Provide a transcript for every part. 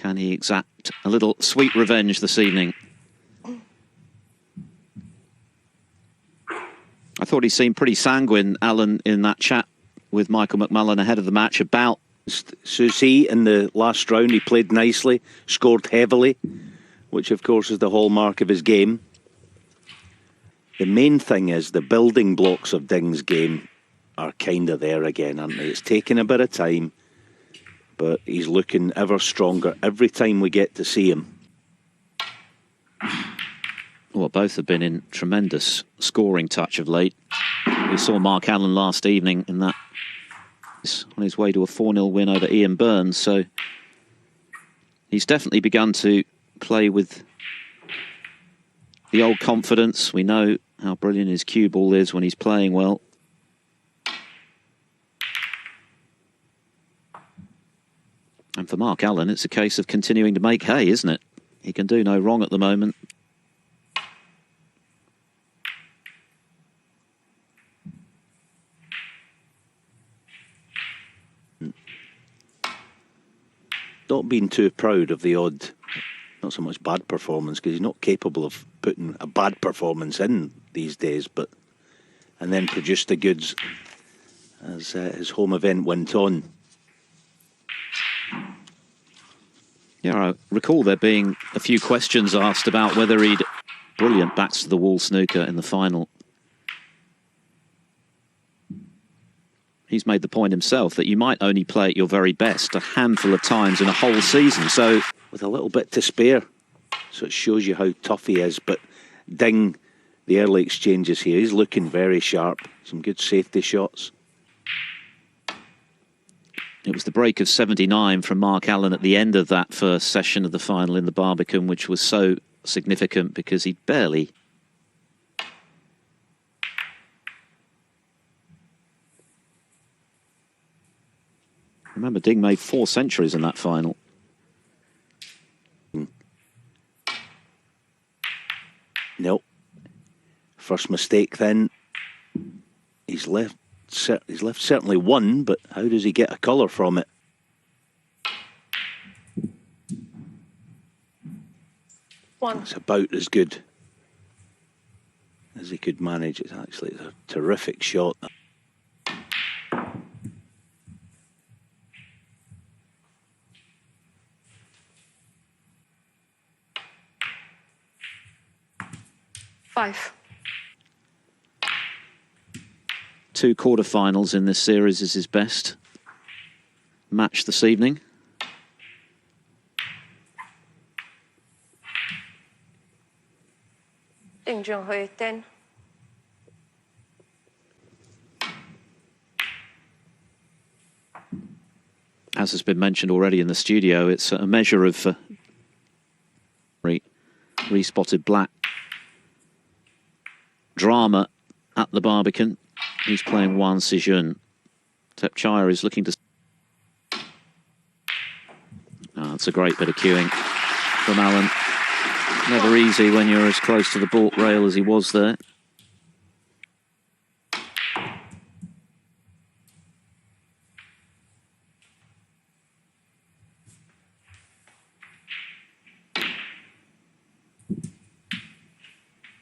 Can he exact a little sweet revenge this evening? I thought he seemed pretty sanguine, Alan, in that chat with Michael McMullen ahead of the match about... Susie, in the last round, he played nicely, scored heavily, which of course is the hallmark of his game. The main thing is the building blocks of Ding's game are kind of there again, aren't they? It's taken a bit of time, but he's looking ever stronger every time we get to see him. Well, both have been in tremendous scoring touch of late. We saw Mark Allen last evening in that, on his way to a 4-0 win over Ian Burns, so he's definitely begun to play with the old confidence. We know how brilliant his cue ball is when he's playing well. And for Mark Allen, it's a case of continuing to make hay, isn't it? He can do no wrong at the moment. Not being too proud of the odd, not so much bad performance, because he's not capable of putting a bad performance in these days, but and then produced the goods as his home event went on. Yeah, I recall there being a few questions asked about whether he'd brilliant backs to the wall snooker in the final. He's made the point himself that you might only play at your very best a handful of times in a whole season. So with a little bit to spare, so it shows you how tough he is. But Ding, the early exchanges here, he's looking very sharp. Some good safety shots. It was the break of 79 from Mark Allen at the end of that first session of the final in the Barbican, which was so significant because he barely... Remember, Ding made 4 centuries in that final. Nope. First mistake then. He's left certainly one, but how does he get a colour from it? It's about as good as he could manage. It's actually a terrific shot. Five. 2 quarterfinals in this series is his best match this evening. Junhui 10. As has been mentioned already in the studio, it's a measure of re-spotted black drama at the Barbican. He's playing Wan Sijun. Tepchaya is looking to... Oh, it's a great bit of cueing from Alan. Never easy when you're as close to the baulk rail as he was there.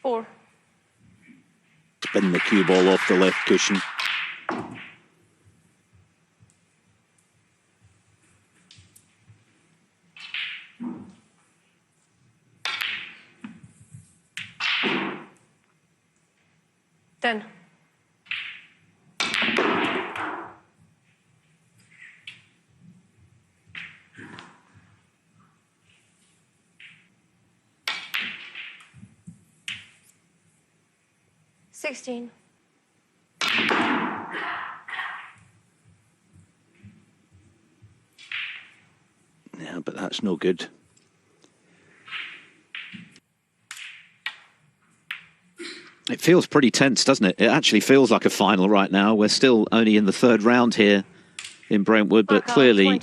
Four. Spin the cue ball off the left cushion. Ten. $16. Yeah, but that's no good. It feels pretty tense, doesn't it? It actually feels like a final right now. We're still only in the 3rd round here in Brentwood, but clearly...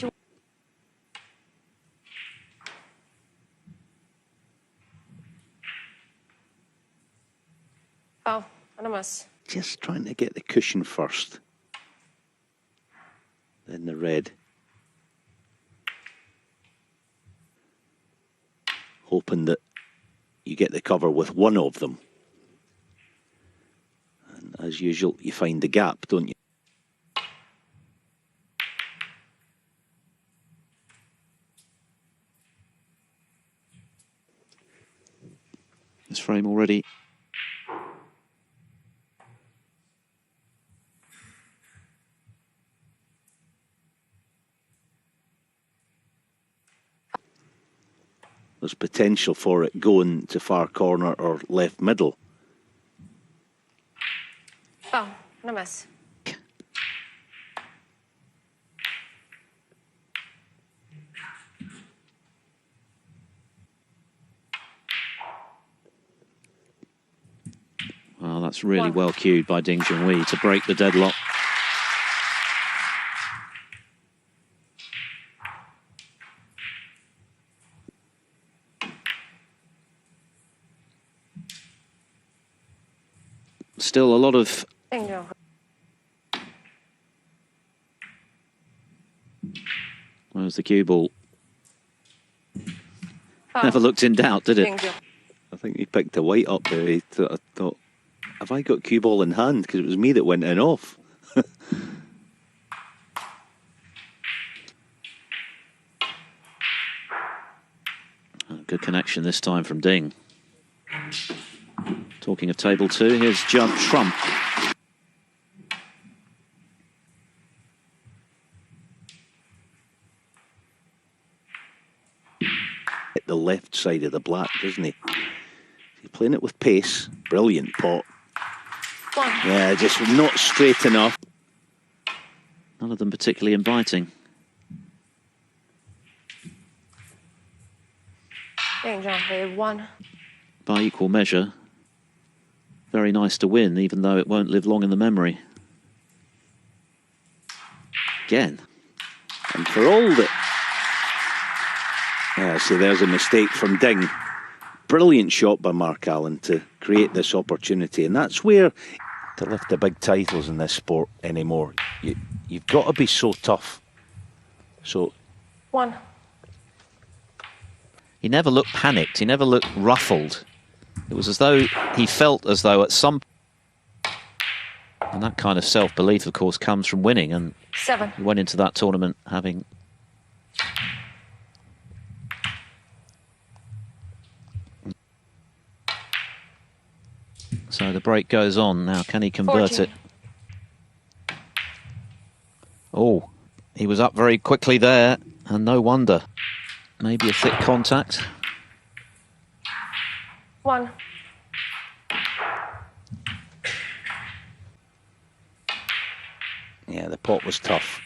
Oh, anonymous. Just trying to get the cushion first. Then the red. hoping that you get the cover with one of them. And as usual, you find the gap, don't you? This frame already. There's potential for it going to far corner or left middle. Oh, no mess. Well, that's really One. well cued by Ding Junhui to break the deadlock. Still a lot of... Ding Junhui. Where's the cue ball? Oh, Never looked in doubt, did it? Ding Junhui. I think he picked a white up there. I thought, have I got cue ball in hand? Because it was me that went in off. Good connection this time from Ding. Talking of table two, here's Judd Trump. Hit the left side of the black, doesn't he? He's playing it with pace. Brilliant pot. One. Yeah, just not straight enough. None of them particularly inviting. Ding Junhui. One. By equal measure, very nice to win, even though it won't live long in the memory. Again. And for all that... Yeah, see, there's a mistake from Ding. Brilliant shot by Mark Allen to create this opportunity. And that's where, to lift the big titles in this sport anymore, you've got to be so tough. So... One. He never looked panicked, he never looked ruffled. It was as though he felt as though at some... And that kind of self-belief, of course, comes from winning. And Seven. he went into that tournament having... So the break goes on. Now, can he convert 14. it? Oh, he was up very quickly there, and no wonder. Maybe a thick contact. One. Yeah, the pot was tough.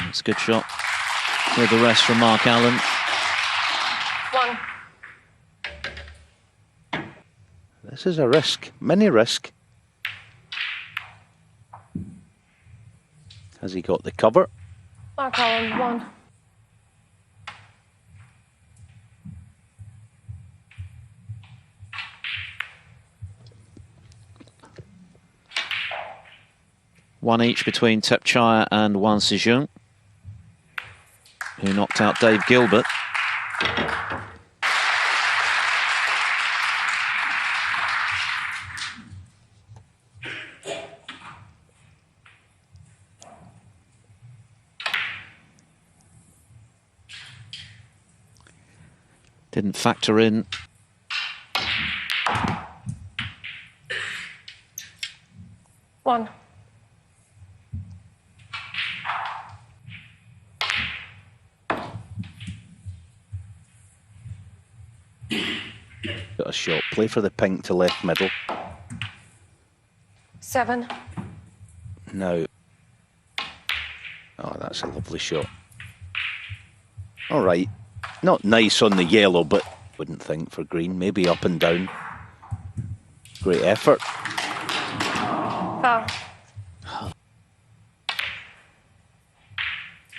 It's a good shot. With the rest from Mark Allen. One. This is a risk, mini risk. Has he got the cover? Mark Allen. One. One each between Tepchaya and Wan Sijung, who knocked out Dave Gilbert. Didn't factor in. One. Got a shot. Play for the pink to left middle. Seven. Now. Oh, that's a lovely shot. All right. Not nice on the yellow, but wouldn't think for green. Maybe up and down. Great effort. Foul.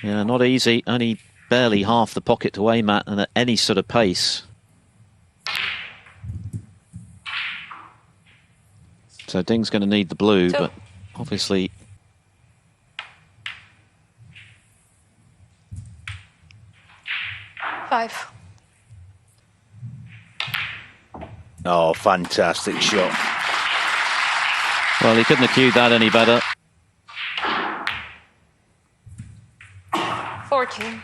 Yeah, not easy. Only barely half the pocket to aim at, and at any sort of pace. So Ding's going to need the blue, Two. but obviously 5. Oh, fantastic shot. Well, he couldn't have cued that any better. 14.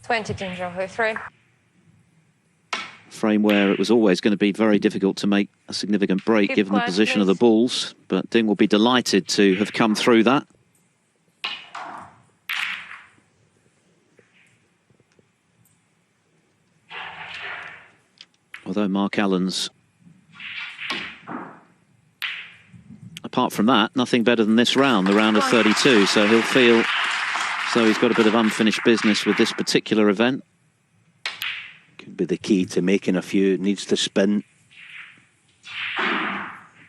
Junhui 3. Frame where it was always going to be very difficult to make a significant break Keep given the quiet, position of the please. balls, but Ding will be delighted to have come through that. Although Mark Allen's, apart from that, nothing better than this round, the round of 32, so he'll feel so he's got a bit of unfinished business with this particular event. Could be the key to making a few. Needs to spin.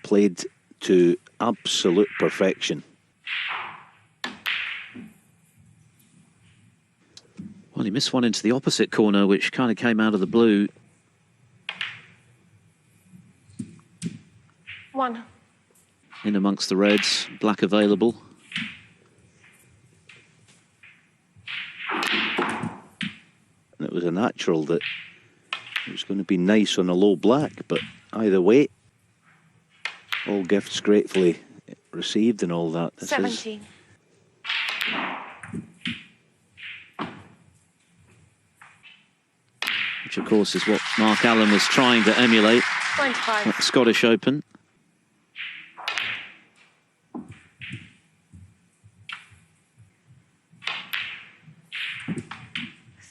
Played to absolute perfection. Well, he missed one into the opposite corner, which kind of came out of the blue. 1. In amongst the reds, black available. And it was a natural that it was going to be nice on a low black, but either way, all gifts gratefully received and all that. This 17. Which, of course, is what Mark Allen was trying to emulate 25. at the Scottish Open.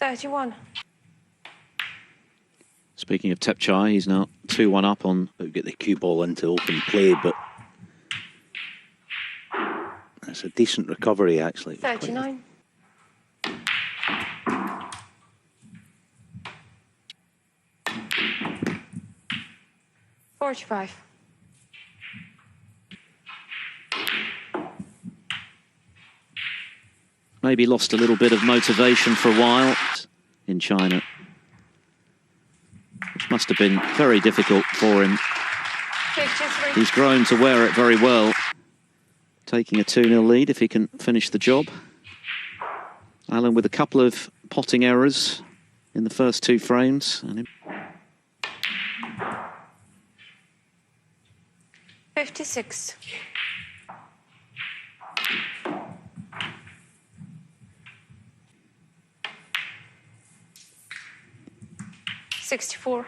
$31. Speaking of Tepchai, he's now 2-1 up on... Get the cue ball into open play, but that's a decent recovery, actually. 39. $45. Maybe lost a little bit of motivation for a while in China, which must have been very difficult for him. 53. He's grown to wear it very well, taking a 2-0 lead if he can finish the job. Allen with a couple of potting errors in the first 2 frames. And 56. $64.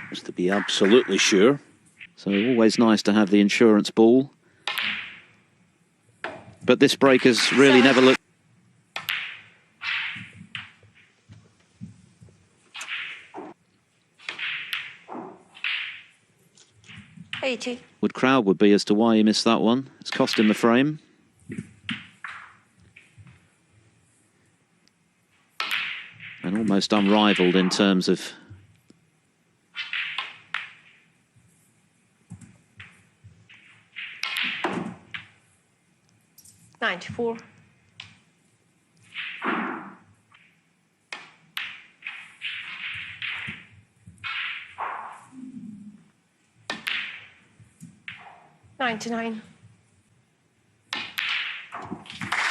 Just to be absolutely sure. so always nice to have the insurance ball. But this break has really never looked... $80. Would crowd would be as to why he missed that one. It's cost him the frame. And almost unrivaled in terms of... $94. $99.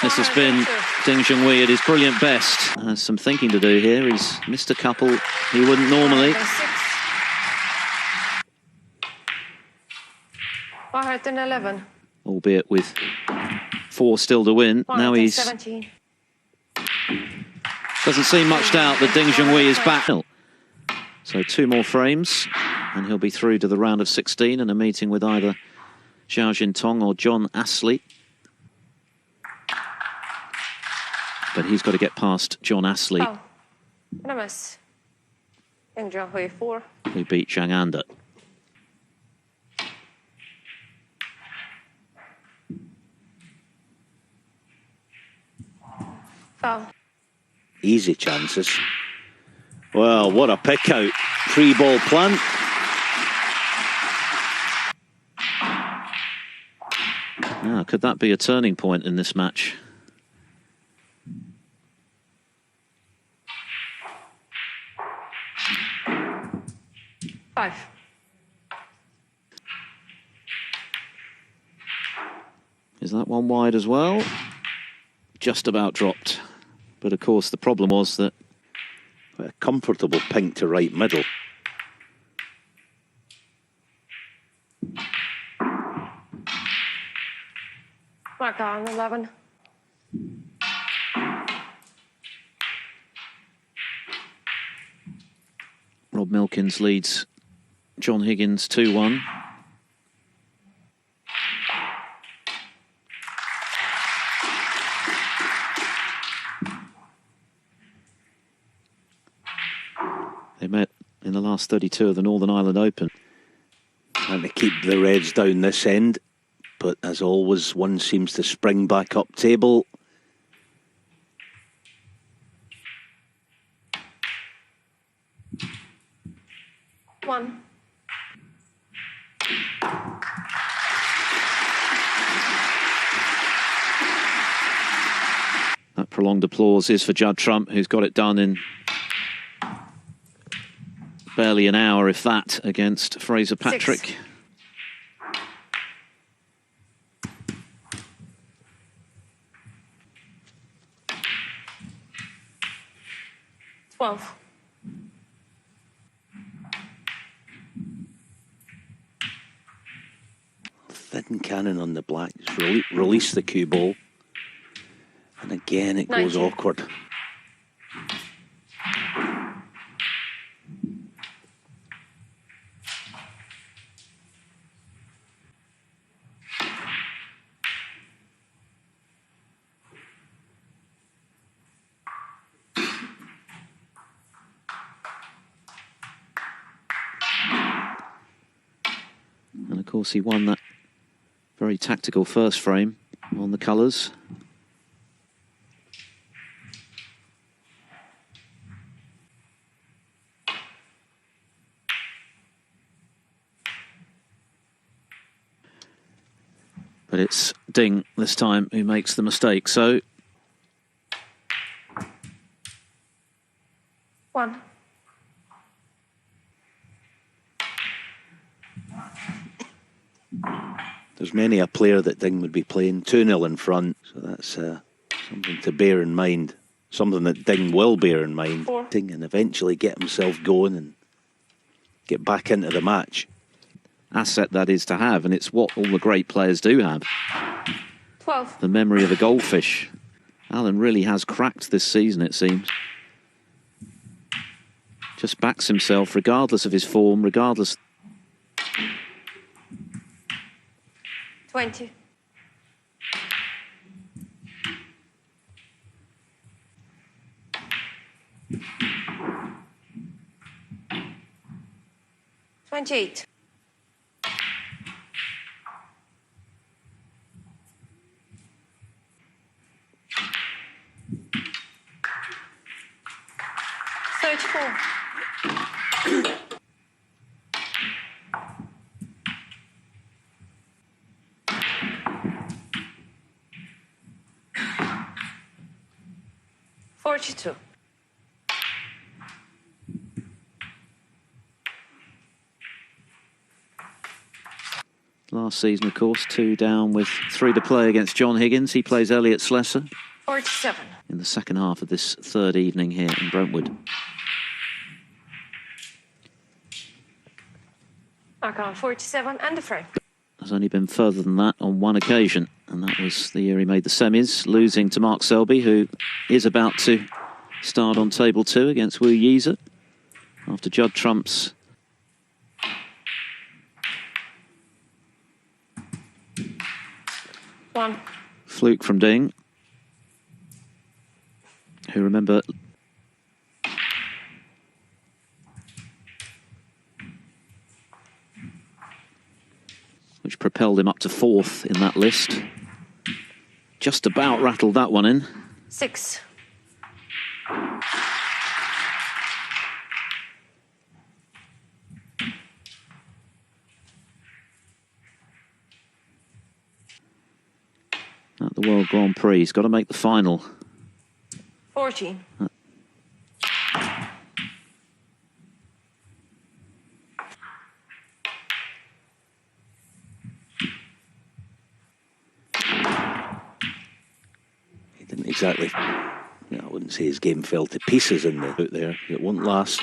This has been Ding Junhui at his brilliant best. Has some thinking to do here. He's missed a couple he wouldn't normally. 111. Albeit with 4 still to win. Now he's... 117. Doesn't seem much doubt that Ding Junhui is back. So 2 more frames and he'll be through to the round of 16 and a meeting with either Xiao Jintong or John Astley. But he's got to get past John Astley, Oh, and a miss. Junhui 4. who beat Zhang Anda. Foul. Easy chances. Well, what a pick out. 3-ball plant. Now, could that be a turning point in this match? Is that one wide as well? Just about dropped. But of course the problem was that a comfortable pink to right middle. Mark on 11. Rob Milkins leads John Higgins 2-1. They met in the last 32 of the Northern Ireland Open. And to keep the Reds down this end, but as always, one seems to spring back up table. One. That prolonged applause is for Judd Trump, who's got it done in barely an hour, if that, against Fraser Patrick. 6. 12. Thin cannon on the black. Just release the cue ball. And again, it goes 19. awkward. And of course he won that very tactical first frame on the colours. But it's Ding this time who makes the mistake. So 1. There's many a player that Ding would be playing 2-0 in front, so that's something to bear in mind. Something that Ding will bear in mind. 4. Ding and eventually get himself going and get back into the match. asset that is to have, and it's what all the great players do have. 12. The memory of a goldfish. Alan really has cracked this season, it seems. Just backs himself, regardless of his form, regardless. 20. $28. $34. $42. Last season, of course, 2 down with 3 to play against John Higgins. He plays Elliot Slessor 47. in the second half of this third evening here in Brentwood. Mark on 47 and the frame. Has only been further than that on one occasion, and that was the year he made the semis, losing to Mark Selby, who is about to start on table 2 against Wu Yiza after Judd Trump's One. fluke from Ding, who, remember, which propelled him up to 4th in that list. Just about rattled that one in. 6. At the World Grand Prix, he's got to make the final. 14. exactly. Yeah, I wouldn't say his game fell to pieces in the out there. It won't last.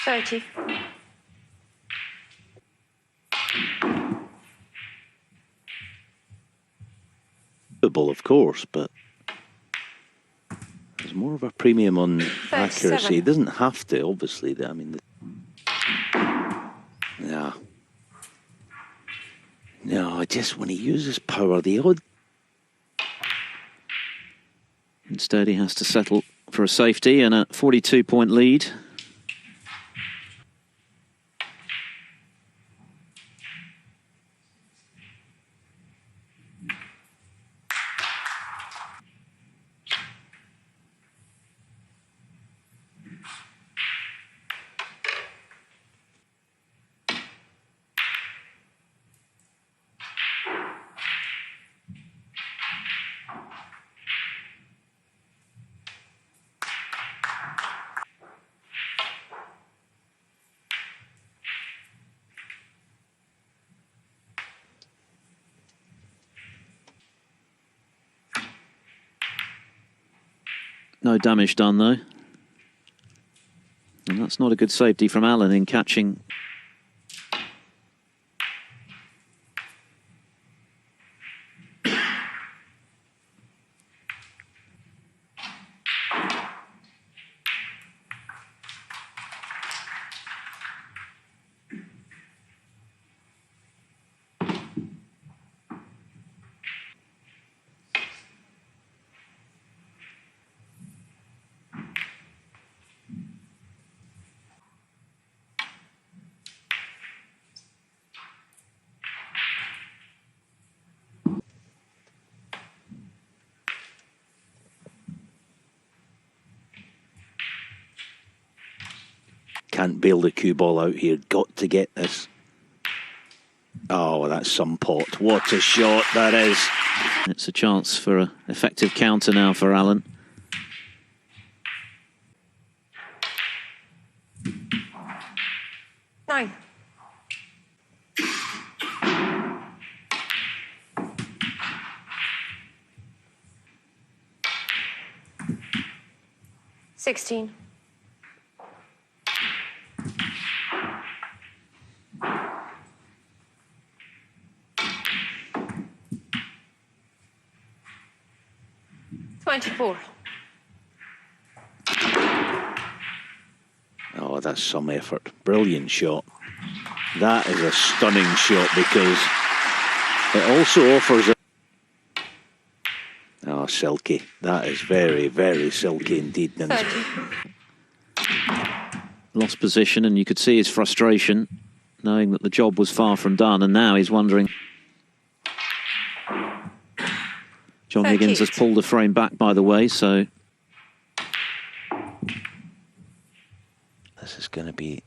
30. Football, of course, but there's more of a premium on accuracy. It doesn't have to, obviously. I mean, yeah. No, just when he uses power, the odd. Instead, he has to settle for a safety and a 42-point lead. No damage done, though. And that's not a good safety from Allen in catching. Can't bail the cue ball out here. Got to get this. Oh, that's some pot. What a shot that is. It's a chance for an effective counter now for Allen. Nine. $16. $24. Oh, that's some effort. Brilliant shot. That is a stunning shot because it also offers a... Oh, silky. That is very, very silky indeed. 30. Lost position, and you could see his frustration, knowing that the job was far from done, and now he's wondering. John Higgins has pulled the frame back, by the way, so... This is going to be...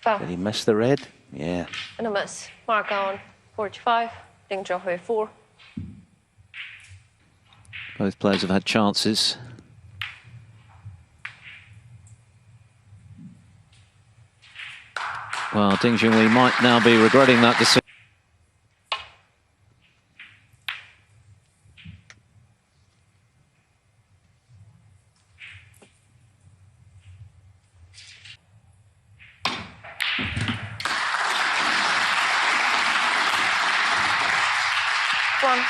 Foul. Did he miss the red? Yeah. And a miss. Mark on 45. Ding Junhui 4. Both players have had chances. Well, Ding Junhui might now be regretting that decision. One.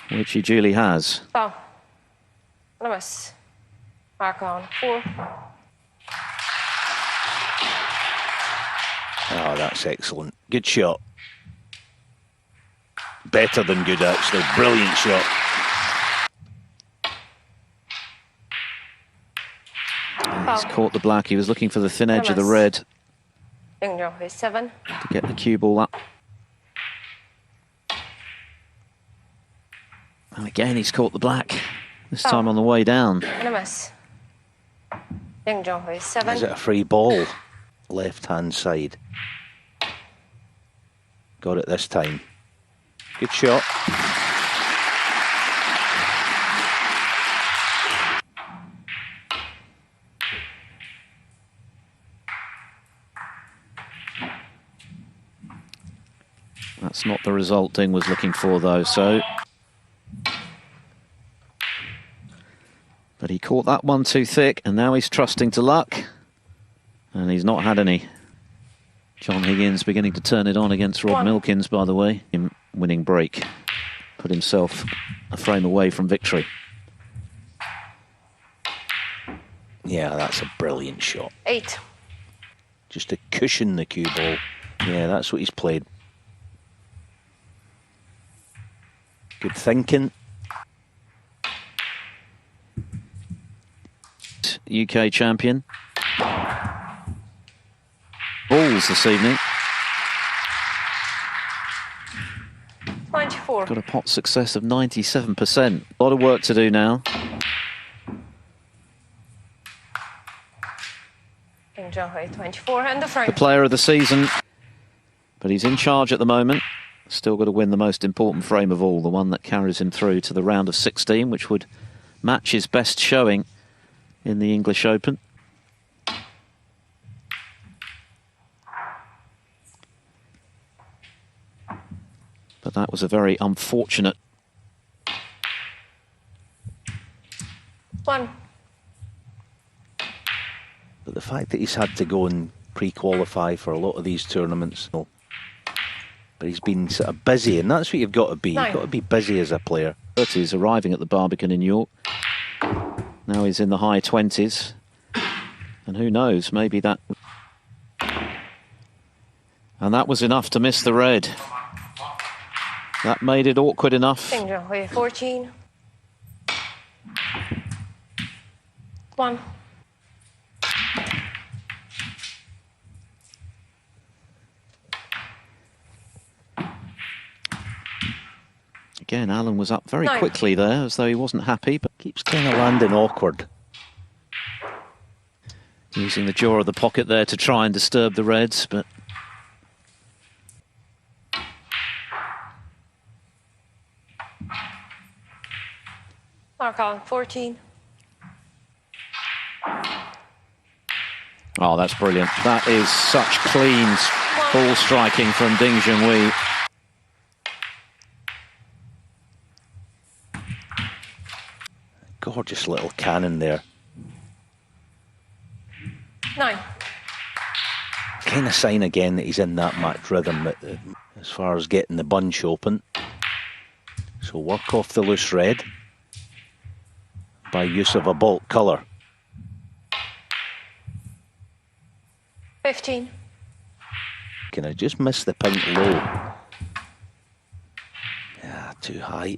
Which he duly has. Foul. And a miss. Mark on 4. Oh, that's excellent. Good shot. Better than good, actually. Brilliant shot. He's caught the black. He was looking for the thin edge of the red Ding Junhui 7. to get the cue ball up. And again, he's caught the black. This time on the way down. And a miss. Ding Junhui 7. Is it a free ball? Left-hand side. Got it this time. Good shot. That's not the result Ding was looking for, though, so... But he caught that one too thick, and now he's trusting to luck. And he's not had any. John Higgins beginning to turn it on against Rob Milkins, by the way. In winning break. Put himself a frame away from victory. Yeah, that's a brilliant shot. 8. Just to cushion the cue ball. Yeah, that's what he's played. Good thinking. UK champion. Balls this evening. 24. Got a pot success of 97%. A lot of work to do now. Junhui, 24 and the frame. The player of the season. But he's in charge at the moment. Still got to win the most important frame of all, the one that carries him through to the round of 16, which would match his best showing in the English Open. But that was a very unfortunate... 1. But the fact that he's had to go and pre-qualify for a lot of these tournaments, but he's been sort of busy, and that's what you've got to be. 9. You've got to be busy as a player. 30s arriving at the Barbican in York. Now he's in the high 20s. And who knows, maybe that... And that was enough to miss the red. That made it awkward enough. Junhui, 14. 1. Again, Alan was up very 9. quickly there, as though he wasn't happy, but Keeps kind of landing awkward. using the jaw of the pocket there to try and disturb the reds, but... Mark on, 14. Oh, that's brilliant. That is such clean ball striking from Ding Junhui. Gorgeous little cannon there. 9. Kind of sign again that he's in that match rhythm as far as getting the bunch open. So work off the loose red by use of a bulk colour. 15. Can I just miss the pink low? Yeah, too high.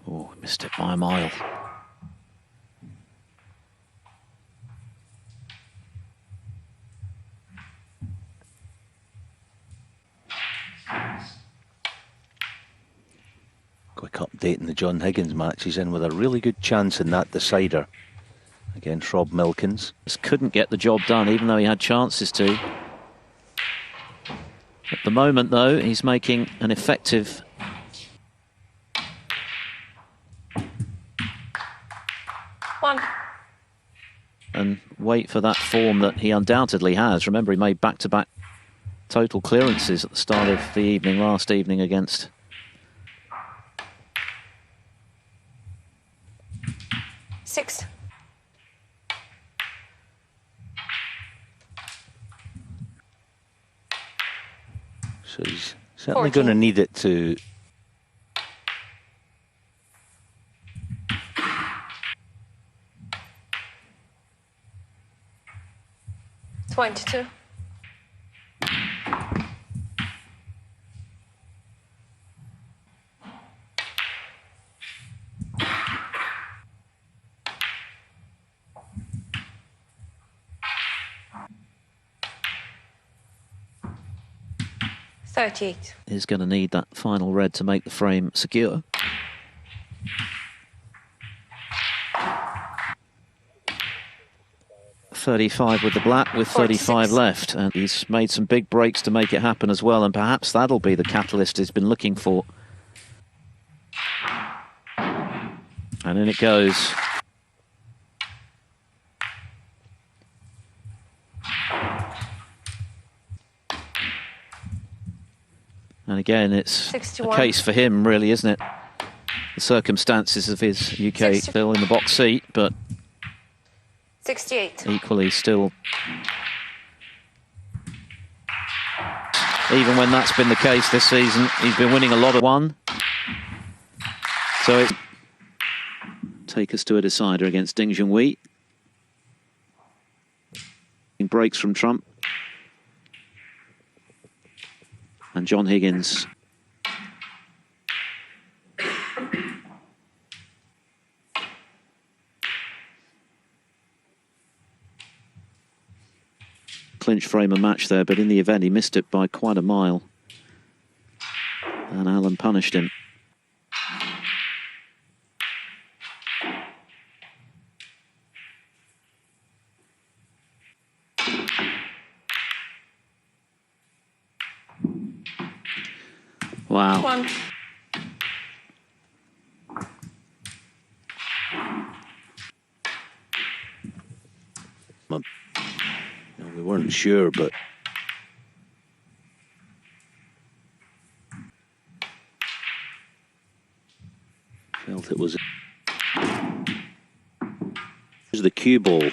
Oh, missed it by a mile. Quick update in the John Higgins match. He's in with a really good chance in that decider against Rob Milkins. Just couldn't get the job done, even though he had chances to. At the moment, though, he's making an effective... And wait for that form that he undoubtedly has. Remember, he made back-to-back total clearances at the start of the evening, last evening against... Six. So he's certainly 14. going to need it to... 22. Is going to need that final red to make the frame secure. 35 with the black, with 35 left, and he's made some big breaks to make it happen as well, and perhaps that'll be the catalyst he's been looking for. And in it goes. And again, it's 61. a case for him, really, isn't it? The circumstances of his UK still in the box seat, but 68. equally still. Even when that's been the case this season, he's been winning a lot of one. So it take us to a decider against Ding Junhui. Breaks from Trump. And John Higgins. Clinch frame a match there, but in the event he missed it by quite a mile. And Allen punished him. Wow. One. We weren't sure, but felt it was. Here's the cue ball.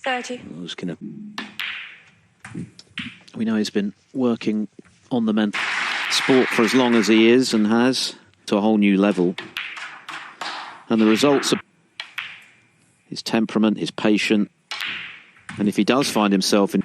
Those kind of. We know he's been working on the mental sport for as long as he is and has, to a whole new level. And the results are his temperament, his patience, and if he does find himself in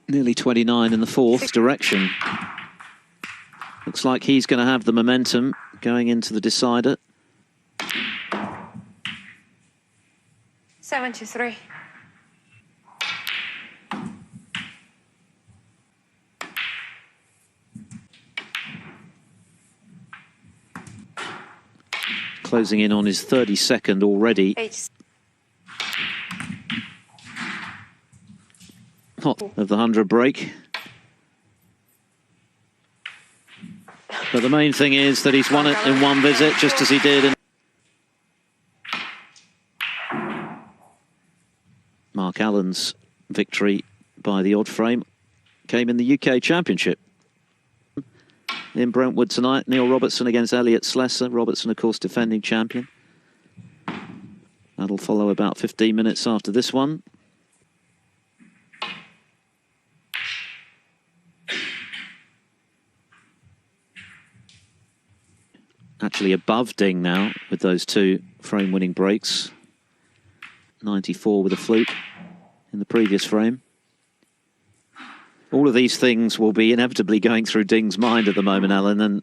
nearly 29 in the fourth direction. Looks like he's going to have the momentum going into the decider. 73. Closing in on his 32nd already. 8. Of the 100 break. But the main thing is that he's won it in one visit, just as he did in Mark Allen's victory by the odd frame came in the UK Championship. In Brentwood tonight, Neil Robertson against Elliot Slessor. Robertson, of course, defending champion. That'll follow about 15 minutes after this one. Actually above Ding now with those two frame-winning breaks. 94 with a fluke in the previous frame. All of these things will be inevitably going through Ding's mind at the moment, Alan, and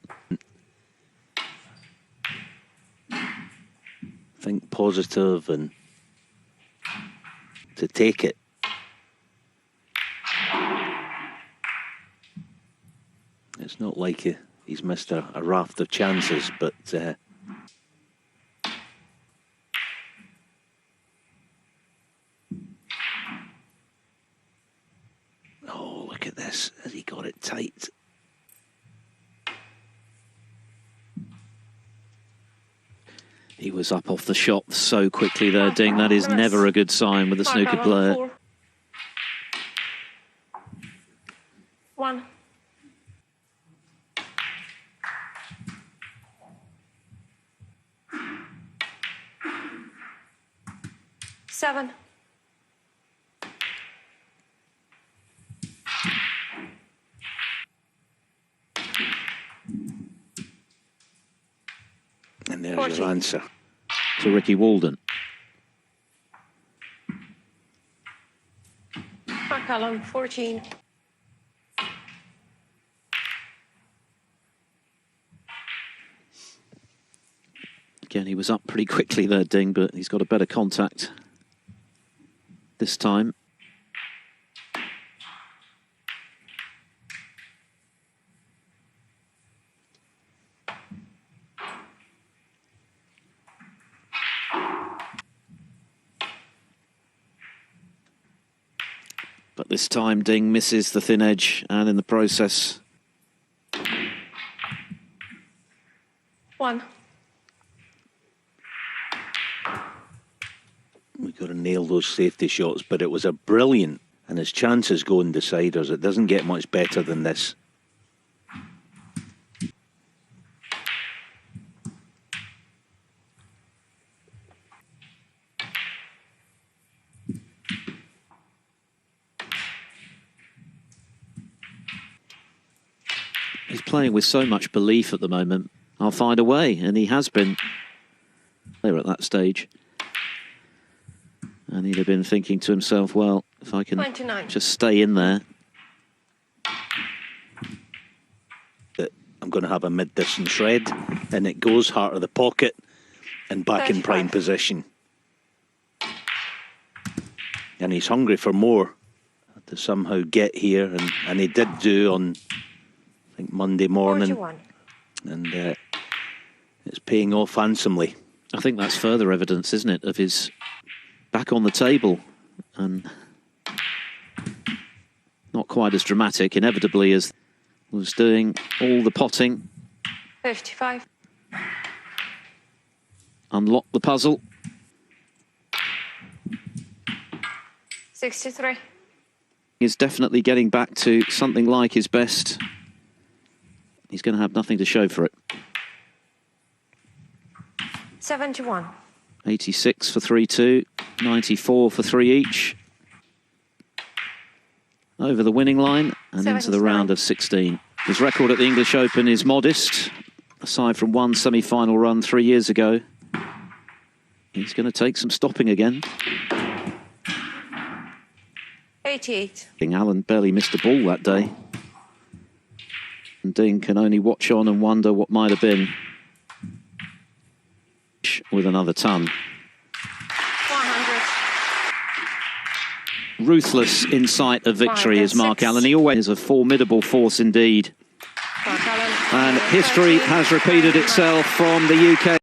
think positive and to take it. It's not like he's missed a raft of chances, but oh, look at this. Has he got it tight? he was up off the shot so quickly there, Ding. That is never a good sign with a snooker player. 1. Seven. And there's 14. your answer. To Ricky Walden. McCallum, 14. Again, he was up pretty quickly there, Ding, but he's got a better contact this time. But this time, Ding misses the thin edge, and in the process... 1. We've got to nail those safety shots, but it was a brilliant, and his chances go in deciders. It doesn't get much better than this. He's playing with so much belief at the moment. I'll find a way, and he has been there at that stage. And he'd have been thinking to himself, well, if I can 29. just stay in there. I'm going to have a mid-distance shred, and it goes heart of the pocket and back 35. in prime position. And he's hungry for more to somehow get here, and he did do on, I think, Monday morning. 41. And it's paying off handsomely. I think that's further evidence, isn't it, of his back on the table, and not quite as dramatic, inevitably, as was doing all the potting. 55. Unlock the puzzle. 63. He's definitely getting back to something like his best. He's going to have nothing to show for it. 71. 86 for 3-2, 94 for 3 each. Over the winning line and into the 79. round of 16. His record at the English Open is modest, aside from one semi-final run 3 years ago. He's going to take some stopping again. 88. Allen barely missed a ball that day. And Ding can only watch on and wonder what might have been. With another ton. 100. Ruthless in sight of victory is Mark Allen. He always is a formidable force indeed. Mark Allen. And history has repeated itself from the UK.